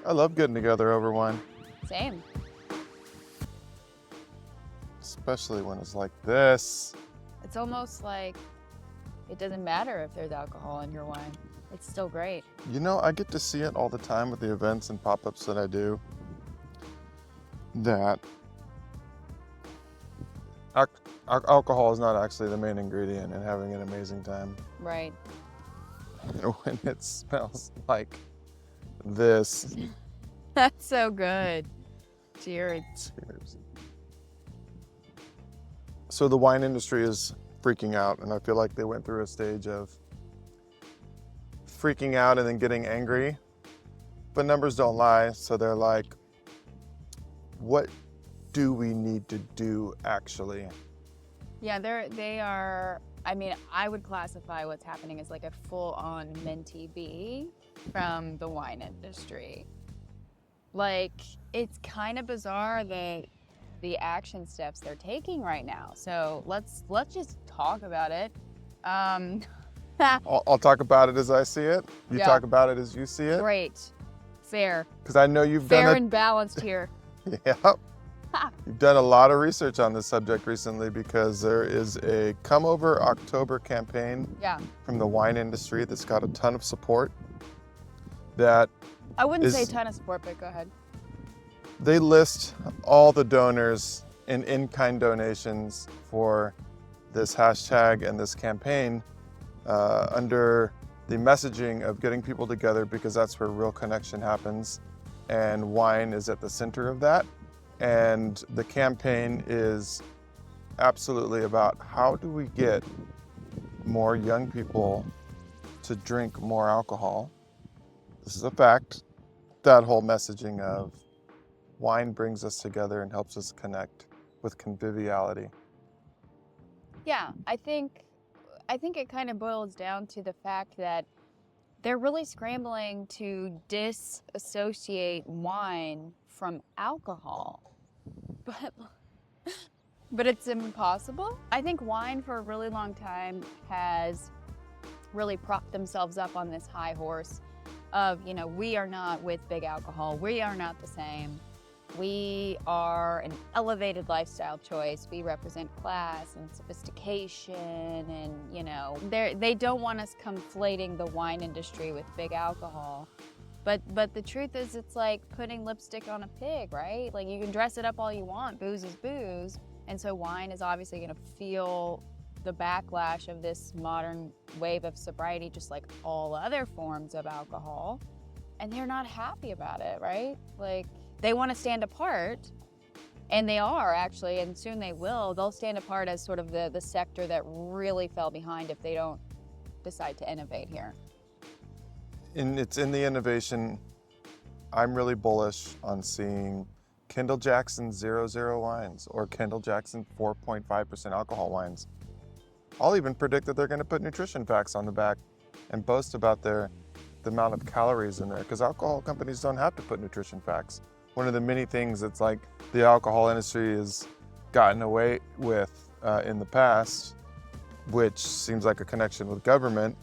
I love getting together over wine, Same. especially when it's like this. It's almost like it doesn't matter if there's alcohol in your wine. It's still great. You know, I get to see it all the time with the events and pop-ups that I do. That alcohol is not actually the main ingredient in having an amazing time. Right. When it smells like this. That's so good. Cheers. Cheers. So the wine industry is freaking out, and I feel like they went through a stage of freaking out and then getting angry, but numbers don't lie. So they're like, what do we need to do actually? Yeah, they are, I mean, I would classify what's happening as like a full-on Mentee bee from the wine industry. Like, it's kind of bizarre the action steps they're taking right now. So let's just talk about it. I'll talk about it as I see it. You Yeah. talk about it as you see it. Great. Fair. Because I know you've Fair done and balanced here. Yeah. You've done a lot of research on this subject recently because there is a Come Over October campaign Yeah. from the wine industry that's got a ton of support. That I wouldn't is- say ton of support, but go ahead. they list all the donors and in-kind donations for this hashtag and this campaign under the messaging of getting people together because that's where real connection happens, and wine is at the center of that. And the campaign is absolutely about how do we get more young people to drink more alcohol. This is a fact. That whole messaging of wine brings us together and helps us connect with conviviality. Yeah, I think it kind of boils down to the fact that they're really scrambling to disassociate wine from alcohol. But it's impossible. I think wine for a really long time has really propped themselves up on this high horse of, you know, we are not with big alcohol. We are not the same. We are an elevated lifestyle choice. We represent class and sophistication, and, you know, they don't want us conflating the wine industry with big alcohol. But the truth is, it's like putting lipstick on a pig, right? Like, you can dress it up all you want. Booze is booze. And so wine is obviously going to feel the backlash of this modern wave of sobriety, just like all other forms of alcohol. And they're not happy about it, right? Like, they want to stand apart, and they are actually, and soon they will. They'll stand apart as sort of the sector that really fell behind if they don't decide to innovate here. And it's in the innovation. I'm really bullish on seeing Kendall Jackson 0.0 wines or Kendall Jackson 4.5% alcohol wines. I'll even predict that they're going to put nutrition facts on the back and boast about the amount of calories in there, because alcohol companies don't have to put nutrition facts. One of the many things that's like the alcohol industry has gotten away with in the past, which seems like a connection with government,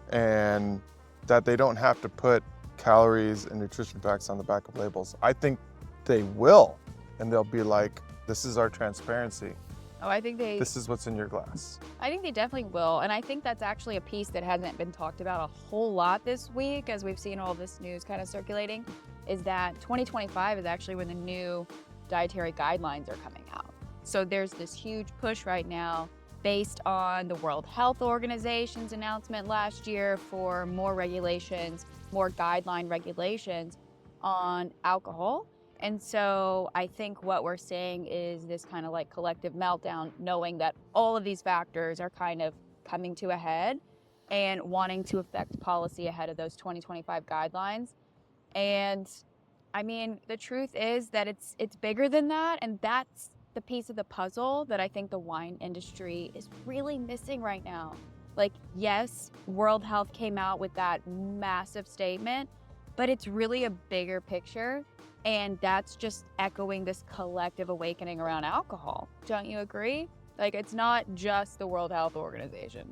and that they don't have to put calories and nutrition facts on the back of labels. I think they will, and they'll be like, this is our transparency. Oh, I think This is what's in your glass. I think they definitely will. And I think that's actually a piece that hasn't been talked about a whole lot this week, as we've seen all this news kind of circulating, is that 2025 is actually when the new dietary guidelines are coming out. So there's this huge push right now based on the World Health Organization's announcement last year for more regulations, more guideline regulations on alcohol. And so I think what we're seeing is this kind of like collective meltdown, knowing that all of these factors are kind of coming to a head and wanting to affect policy ahead of those 2025 guidelines. And I mean, the truth is that it's bigger than that, and that's the piece of the puzzle that I think the wine industry is really missing right now. Like, yes, World Health came out with that massive statement, but it's really a bigger picture, and that's just echoing this collective awakening around alcohol. Don't you agree? Like, it's not just the World Health Organization.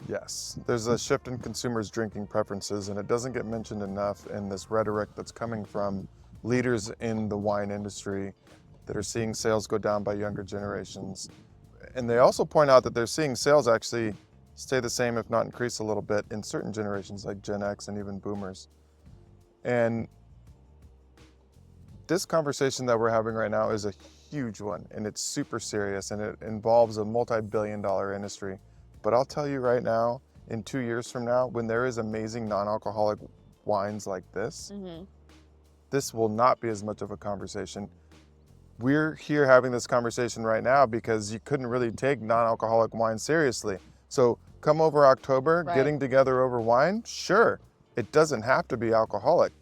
Yes, there's a shift in consumers' drinking preferences, and it doesn't get mentioned enough in this rhetoric that's coming from leaders in the wine industry that are seeing sales go down by younger generations. And they also point out that they're seeing sales actually stay the same, if not increase a little bit, in certain generations like Gen X and even boomers. And this conversation that we're having right now is a huge one, and it's super serious, and it involves a multi-billion-dollar industry. But I'll tell you right now, in 2 years from now, when there is amazing non-alcoholic wines like this, this will not be as much of a conversation. We're here having this conversation right now because you couldn't really take non-alcoholic wine seriously. So come over October, Right. getting together over wine, sure, it doesn't have to be alcoholic.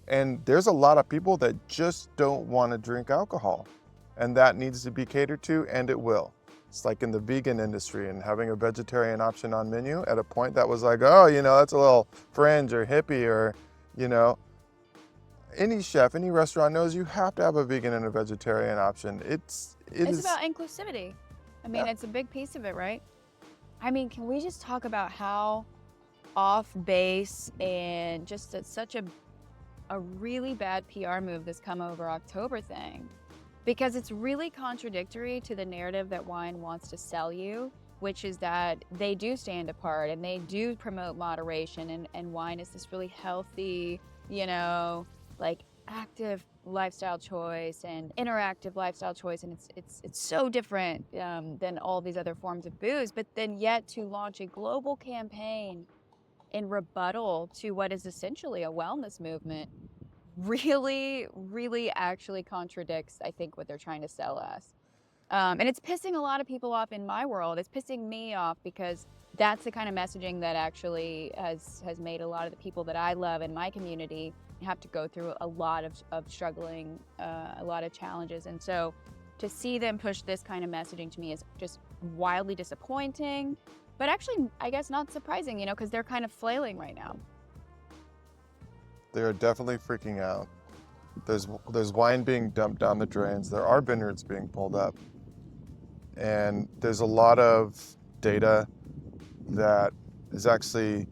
And there's a lot of people that just don't want to drink alcohol, and that needs to be catered to, and it will. It's like in the vegan industry and having a vegetarian option on menu at a point that was like, oh, that's a little fringe or hippie, or, any chef, any restaurant knows you have to have a vegan and a vegetarian option. It's about inclusivity. I mean, Yeah. it's a big piece of it, right? I mean, can we just talk about how off base and just such a really bad PR move this come over October thing? Because it's really contradictory to the narrative that wine wants to sell you, which is that they do stand apart and they do promote moderation, and wine is this really healthy, like active lifestyle choice and interactive lifestyle choice, and it's so different than all these other forms of booze. But then yet to launch a global campaign in rebuttal to what is essentially a wellness movement really, really actually contradicts, I think, what they're trying to sell us. And it's pissing a lot of people off in my world. It's pissing me off because that's the kind of messaging that actually has made a lot of the people that I love in my community have to go through a lot of struggling, a lot of challenges. And so to see them push this kind of messaging to me is just wildly disappointing, but actually, I guess not surprising, because they're kind of flailing right now. They are definitely freaking out. There's wine being dumped down the drains. There are vineyards being pulled up. And there's a lot of data that is actually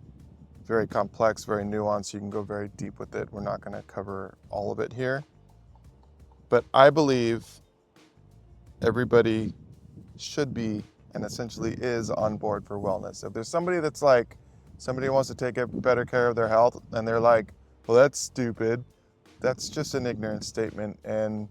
very complex, very nuanced. You can go very deep with it. We're not going to cover all of it here. But I believe everybody should be, and essentially is, on board for wellness. If there's somebody that's like, somebody wants to take better care of their health, and they're like, well, that's stupid, that's just an ignorant statement and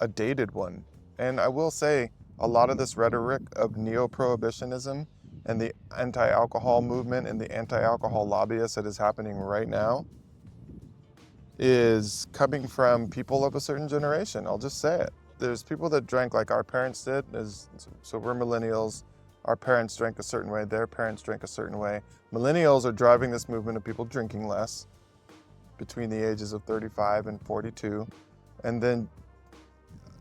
a dated one. And I will say, a lot of this rhetoric of neo-prohibitionism and the anti-alcohol movement and the anti-alcohol lobbyists that is happening right now is coming from people of a certain generation. I'll just say it. There's people that drank like our parents did, so we're millennials. Our parents drank a certain way, their parents drank a certain way. Millennials are driving this movement of people drinking less between the ages of 35 and 42. And then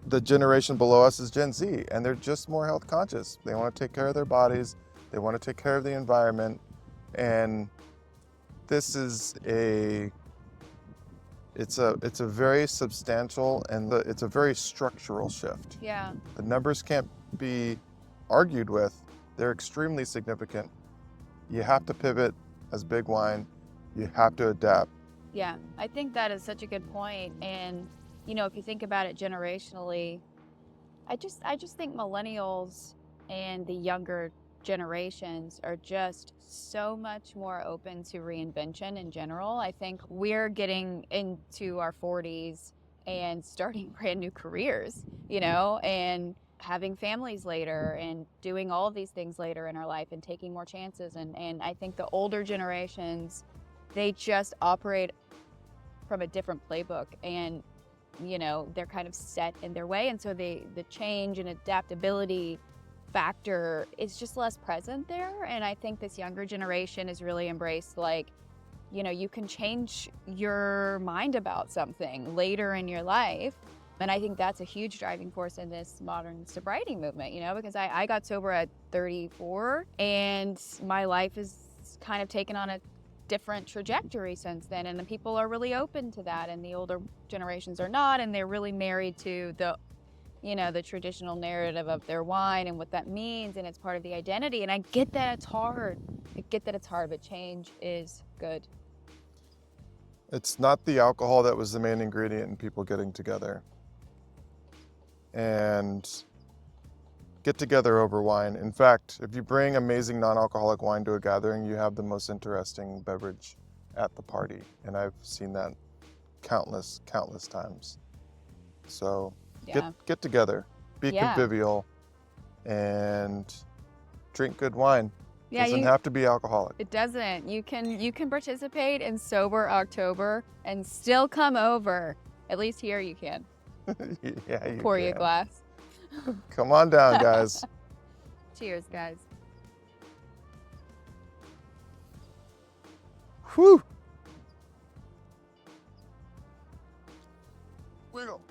the generation below us is Gen Z, and they're just more health conscious. They want to take care of their bodies, they want to take care of the environment, and this is it's a very substantial and it's a very structural shift. Yeah. The numbers can't be argued with. They're extremely significant. You have to pivot as big wine. You have to adapt. Yeah, I think that is such a good point. And, if you think about it generationally, I just think millennials and the younger generations are just so much more open to reinvention in general. I think we're getting into our 40s and starting brand new careers, and having families later and doing all of these things later in our life and taking more chances. And I think the older generations, they just operate from a different playbook, and they're kind of set in their way, and so the change and adaptability factor is just less present there. And I think this younger generation has really embraced, you can change your mind about something later in your life. And I think that's a huge driving force in this modern sobriety movement, because I got sober at 34, and my life has kind of taken on a different trajectory since then, and the people are really open to that, and the older generations are not, and they're really married to you know, the traditional narrative of their wine and what that means, and it's part of the identity. And I get that it's hard. I get that it's hard, but change is good. It's not the alcohol that was the main ingredient in people getting together and get together over wine. In fact, if you bring amazing non-alcoholic wine to a gathering, you have the most interesting beverage at the party. And I've seen that countless times. So Yeah. get together, be Yeah. convivial, and drink good wine. Yeah, Doesn't have to be alcoholic. It doesn't. You can participate in Sober October and still come over. At least here you can. Yeah, you Pour you a can. glass. Come on down, guys. Cheers, guys. Whew. Wiggle.